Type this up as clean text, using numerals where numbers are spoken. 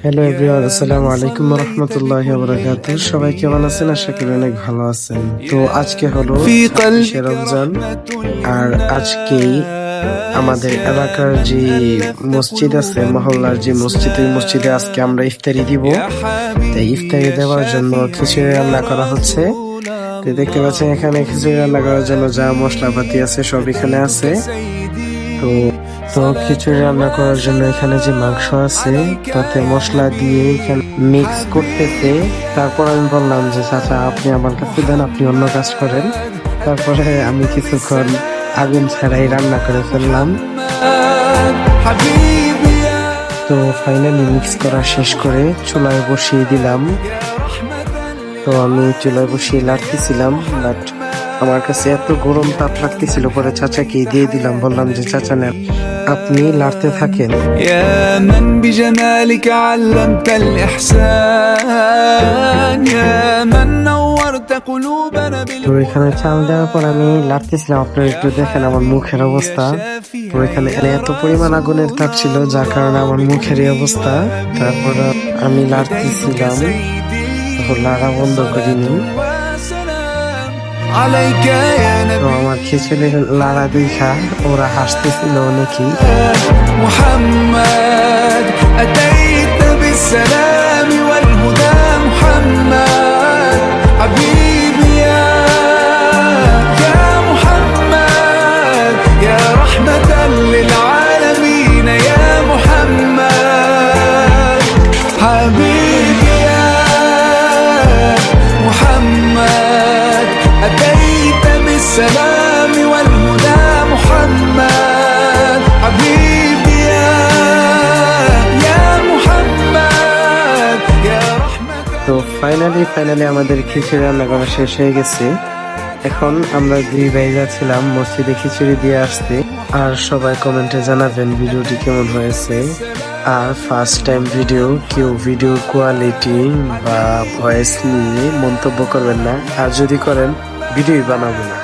Hello everyone, আসসালামু আলাইকুম ওয়া রাহমাতুল্লাহি ওয়া বারাকাতুহু। সবাই কেমন আছেন? আশা করি অনেক ভালো আছেন। তো আজকে হলো 26শে রমজান, আর আজকেই আমাদের এলাকার যে মসজিদ আছে, মহল্লার যে মসজিদ, ওই মসজিদে আজকে আমরা ইফতারি দিব। তাই ইফতারি দেওয়ার জন্য খিচুড়ি রান্না করা হচ্ছে। তো দেখতে পাচ্ছেন এখানে খিচুড়ি রান্না করার জন্য যা মশলাপাতি আছে সব এখানে আছে। তো তো খিচুড়ি রান্না করার জন্য এখানে যে মাংস আছে তাতে মশলা দিয়ে এখানে মিক্স করতেছে। তারপর আমি বললাম যে চাচা, আপনি আমার কাছে দেন, আপনি অন্য কাজ করেন। তারপরে আমি কিছুক্ষণ আগুন ছাড়াই রান্না করে ফেললাম। তো ফাইনালি মিক্স করা শেষ করে চুলায় বসিয়ে দিলাম। তো আমি চুলায় বসিয়ে লাড়তেছিলাম, বাট আমার কাছে এত গরম তাপ লাগতেছিল, পরে চাচাকে দিয়ে দিলাম। বললাম যে চাচা নেন, আপনি লাড়তে থাকেন। তো এখানে চাল দেওয়ার পর আমি লাড়তেছিলাম, আপনারা একটু দেখেন আমার মুখের অবস্থা। তো এখানে এত পরিমাণ আগুনের তাপ ছিল যার কারণে আমার মুখের এই অবস্থা। তারপর আমি লাড়তেছিলাম, লাড়া বন্ধ করিনি। তো আমার খিচুড়ি লাড়া দেখা ওরা হাসতেছিল অনেকেই। السلام والهدى محمد حبيبي يا محمد يا رحمة। তো ফাইনালি আমাদের খিচুড়ি রান্না করা শেষ হয়ে গেছে। এখন আমরা দুই ভাই যাচ্ছিলাম মসজিদে খিচুড়ি দিয়ে আসতে। আর সবাই কমেন্টে জানাবেন ভিডিওটি কেমন হয়েছে। আর ফার্স্ট টাইম কেউ ভিডিও কোয়ালিটি বা ভয়েস নিয়ে মন্তব্য করবেন না, আর যদি করেন ভিডিওই বানাবো না।